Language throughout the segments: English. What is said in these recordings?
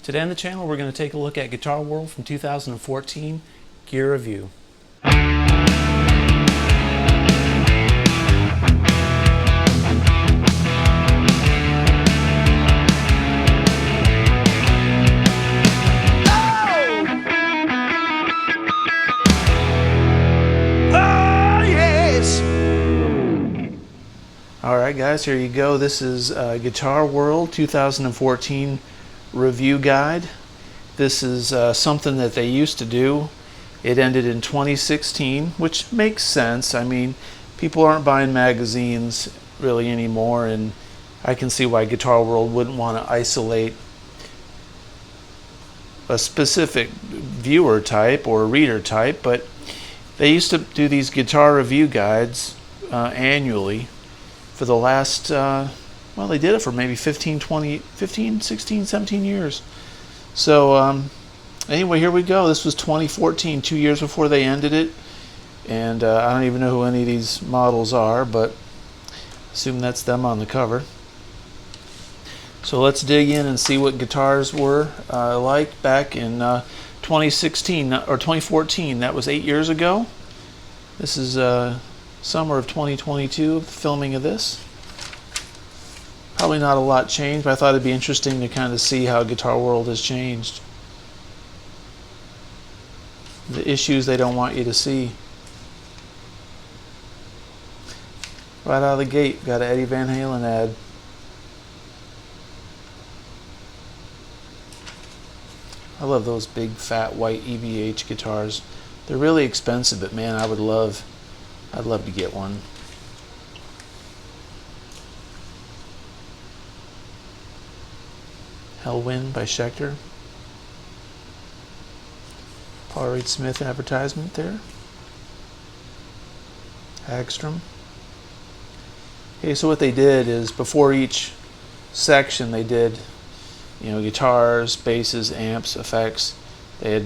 Today on the channel we're going to take a look at Guitar World from 2014 Gear Review. Alright guys, here you go. This is Guitar World 2014 review guide. This is something that they used to do. It ended in 2016, which makes sense. I mean, people aren't buying magazines really anymore, and I can see why Guitar World wouldn't want to isolate a specific viewer type or reader type, but they used to do these guitar review guides annually for the last well, they did it for maybe 15, 16, 17 years. So anyway, here we go. This was 2014, 2 years before they ended it. And I don't even know who any of these models are, but assume that's them on the cover. So let's dig in and see what guitars were like back in 2016 or 2014. That was 8 years ago. This is summer of 2022, the filming of this. Probably not a lot changed, but I thought it'd be interesting to kind of see how Guitar World has changed. The issues they don't want you to see. Right out of the gate, got an Eddie Van Halen ad. I love those big fat white EVH guitars. They're really expensive, but man, I'd love to get one. Hellwind by Schecter. Paul Reed Smith advertisement there. Hagstrom. Okay, so what they did is before each section they did, guitars, basses, amps, effects. They'd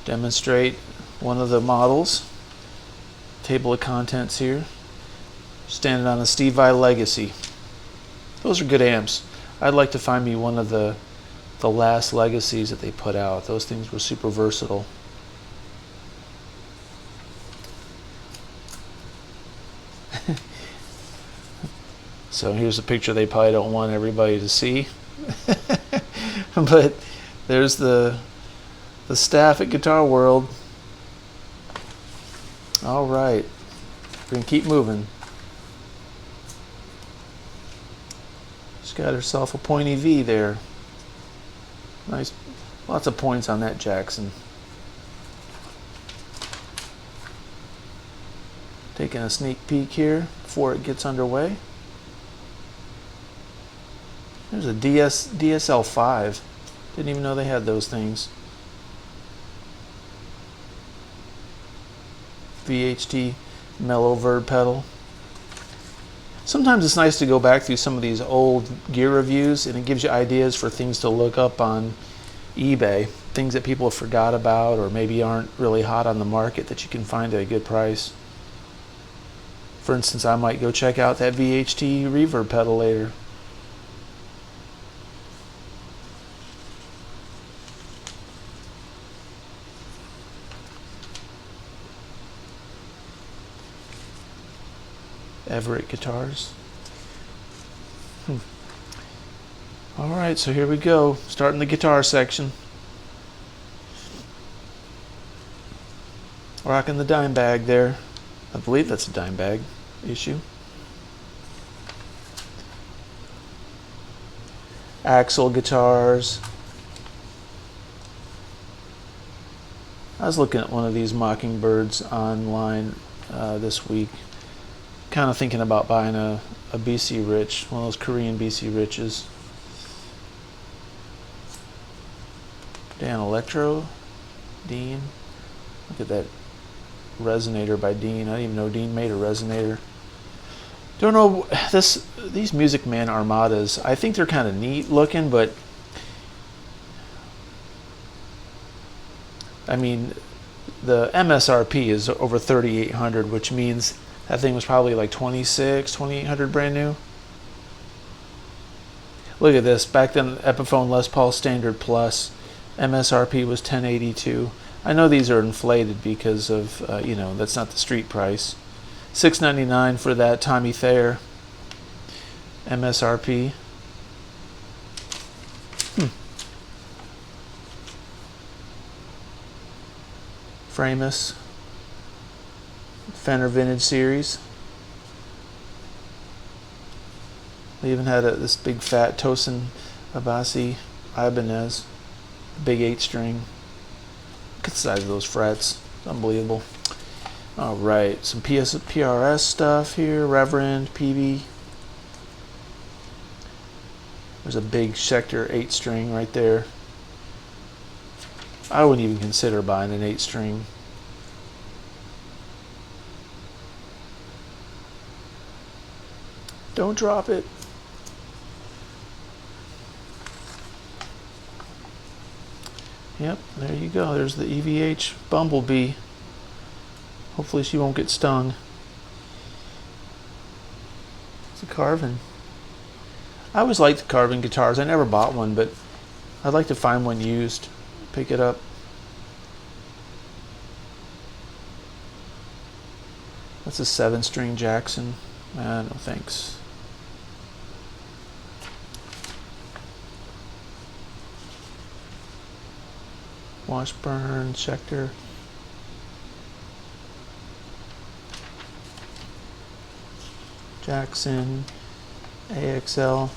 demonstrate one of the models. Table of contents here. Standing on a Steve Vai Legacy. Those are good amps. I'd like to find me one of the last Legacies that they put out. Those things were super versatile. So here's a picture they probably don't want everybody to see. But there's the staff at Guitar World. All right, we're gonna keep moving. She's got herself a pointy V there. Nice, lots of points on that Jackson. Taking a sneak peek here before it gets underway. There's a DSL5. Didn't even know they had those things. VHT mellow verb pedal. Sometimes it's nice to go back through some of these old gear reviews, and it gives you ideas for things to look up on eBay, things that people have forgot about or maybe aren't really hot on the market that you can find at a good price. For instance, I might go check out that VHT reverb pedal later. Everett guitars. Alright, so here we go. Starting the guitar section. Rocking the dime bag there. I believe that's a dime bag issue. Axle guitars. I was looking at one of these Mockingbirds online this week. Kind of thinking about buying a BC Rich, one of those Korean BC Riches. Dan Electro, Dean. Look at that resonator by Dean. I didn't even know Dean made a resonator. Don't know, these Music Man Armadas, I think they're kind of neat looking, but I mean, the MSRP is over $3,800, which means that thing was probably like $2,600, $2,800 brand new. Look at this. Back then, Epiphone Les Paul Standard Plus, MSRP was $1082. I know these are inflated because of, you know, that's not the street price. $699 for that Tommy Thayer MSRP. Framus Fender Vintage Series. They even had this big fat Tosin Abasi Ibanez, big 8-string. Look at the size of those frets. It's unbelievable. All right, some PRS stuff here. Reverend, PV. There's a big Schecter 8-string right there. I wouldn't even consider buying an 8-string. Don't drop it. Yep, there you go. There's the EVH Bumblebee. Hopefully she won't get stung. It's a Carvin. I always liked Carvin guitars. I never bought one, but I'd like to find one used. Pick it up. That's a 7-string Jackson. No thanks. Washburn, Schecter. Jackson, AXL.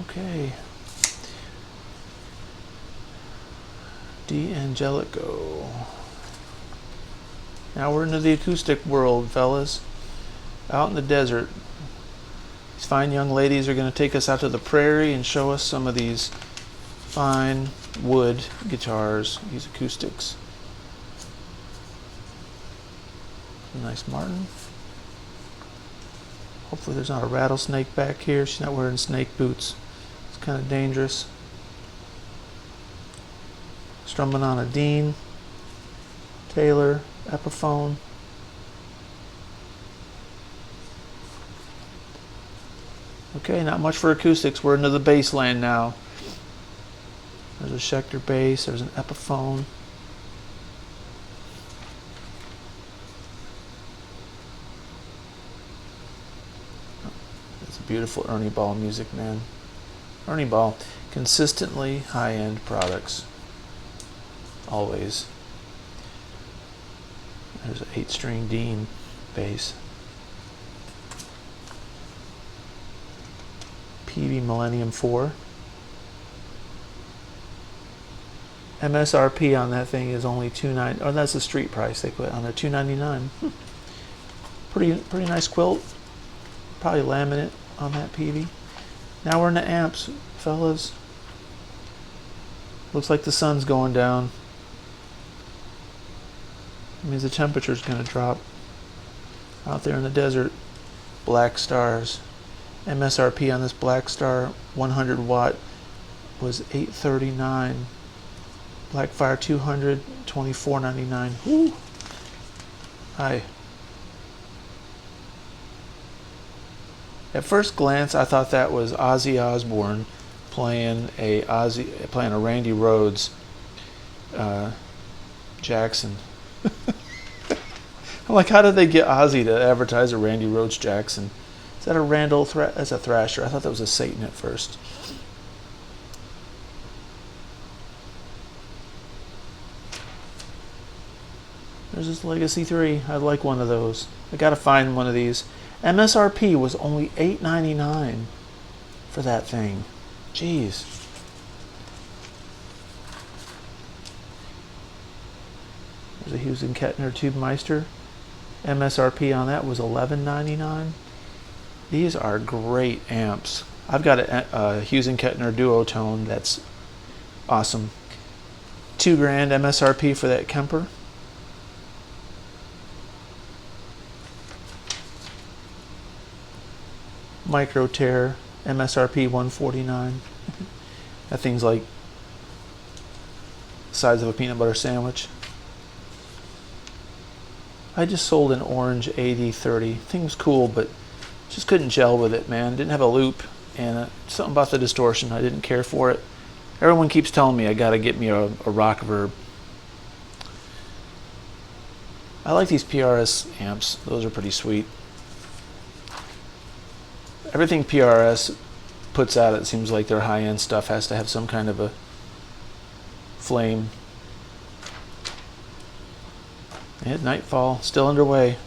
Okay. D'Angelico. Now we're into the acoustic world, fellas. Out in the desert. These fine young ladies are going to take us out to the prairie and show us some of these fine wood guitars, these acoustics. A nice Martin. Hopefully there's not a rattlesnake back here. She's not wearing snake boots. It's kind of dangerous. Strumming on a Dean, Taylor, Epiphone. Okay, not much for acoustics. We're into the bass land now. There's a Schecter bass. There's an Epiphone. It's beautiful Ernie Ball music, man. Ernie Ball, consistently high-end products. Always. There's an 8-string Dean bass. PV Millennium 4. MSRP on that thing is only $2.99. Oh, that's the street price they put on there, $2.99. Pretty nice quilt. Probably laminate on that PV. Now we're in the amps, fellas. Looks like the sun's going down. It means the temperature's going to drop. Out there in the desert, Blackstars. MSRP on this Blackstar 100 watt was $839. Blackfire 200, $24.99. Woo! Hi. At first glance, I thought that was Ozzy Osbourne playing a Randy Rhodes Jackson. I'm like, how did they get Ozzy to advertise a Randy Rhodes Jackson? Is that a Randall that's a Thrasher? I thought that was a Satan at first. There's this Legacy 3. I'd like one of those. I gotta find one of these. MSRP was only $8.99 for that thing. Jeez. There's a Hughes and Kettner Tube Meister. MSRP on that was $11.99. These are great amps. I've got a Hughes and Kettner Duotone that's awesome. $2,000 MSRP for that Kemper. Micro Terror MSRP $149. That thing's like the size of a peanut butter sandwich. I just sold an orange 8030. Thing was cool, but just couldn't gel with it, man. Didn't have a loop, and something about the distortion, I didn't care for it. Everyone keeps telling me I gotta get me a rock verb. I like these PRS amps. Those are pretty sweet. Everything PRS puts out, it seems like their high-end stuff has to have some kind of a flame. And nightfall, still underway.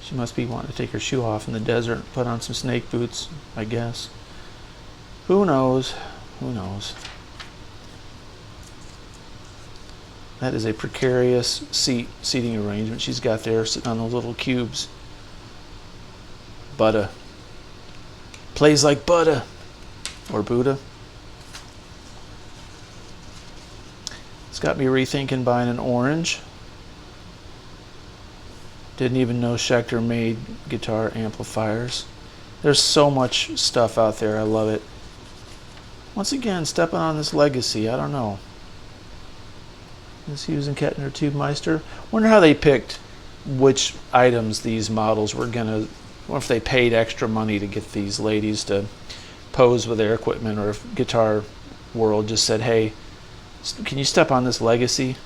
She must be wanting to take her shoe off in the desert, put on some snake boots, I guess. Who knows? Who knows? That is a precarious seating arrangement she's got there, sitting on those little cubes. Buddha. Plays like Buddha. Or Buddha. It's got me rethinking buying an orange. Didn't even know Schecter made guitar amplifiers. There's so much stuff out there. I love it. Once again, stepping on this legacy. I don't know. Is he using Kettner Tube Meister? Wonder how they picked which items these models were gonna. Or if they paid extra money to get these ladies to pose with their equipment, or if Guitar World just said, "Hey, can you step on this legacy?"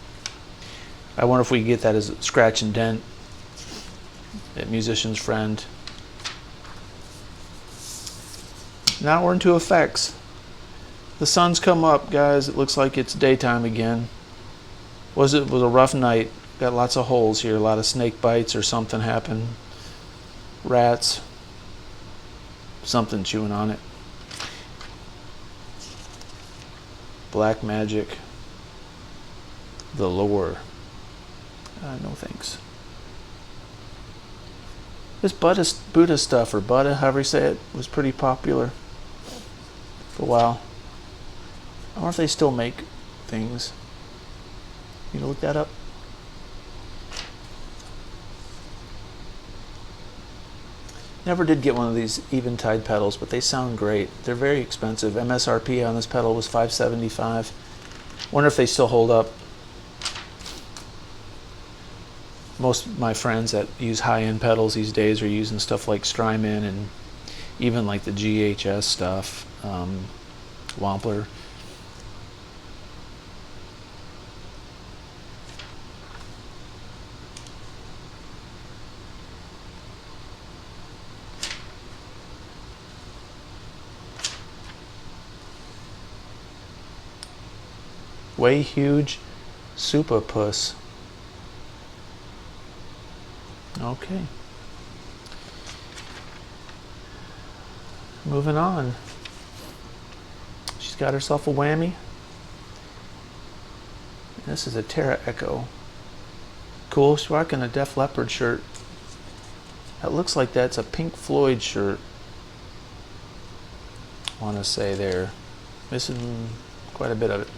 I wonder if we could get that as a scratch and dent at Musician's Friend. Now we're into effects. The sun's come up, guys. It looks like it's daytime again. Was a rough night. Got lots of holes here. A lot of snake bites or something happened. Rats. Something chewing on it. Black magic. The lore. No thanks. This Buddha stuff, or Buddha, however you say it, was pretty popular for a while. I wonder if they still make things. You gonna look that up? Never did get one of these Eventide pedals, but they sound great. They're very expensive. MSRP on this pedal was $575. Wonder if they still hold up. Most of my friends that use high-end pedals these days are using stuff like Strymon and even like the GHS stuff, Wampler. Way Huge Super Puss. Okay. Moving on. She's got herself a whammy. This is a Terra Echo. Cool. She's rocking a Def Leppard shirt. That looks like that's a Pink Floyd shirt. I want to say there. Missing quite a bit of it.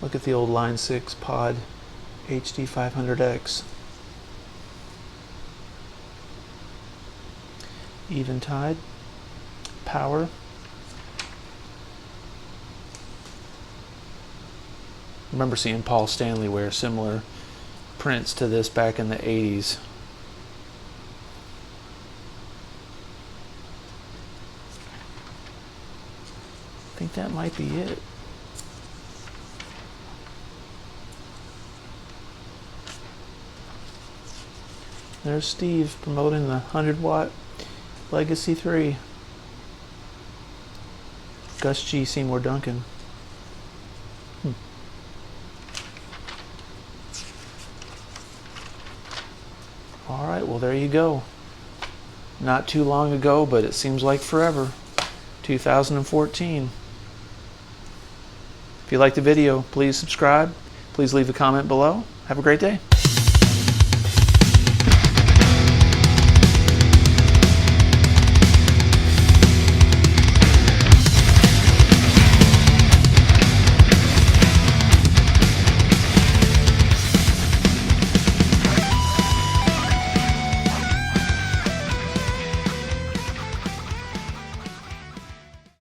Look at the old Line 6 Pod HD 500X. Eventide. Power. I remember seeing Paul Stanley wear similar prints to this back in the 80s. I think that might be it. There's Steve promoting the 100-watt Legacy 3. Gus G. Seymour Duncan. Alright, well there you go. Not too long ago, but it seems like forever. 2014. If you liked the video, please subscribe. Please leave a comment below. Have a great day.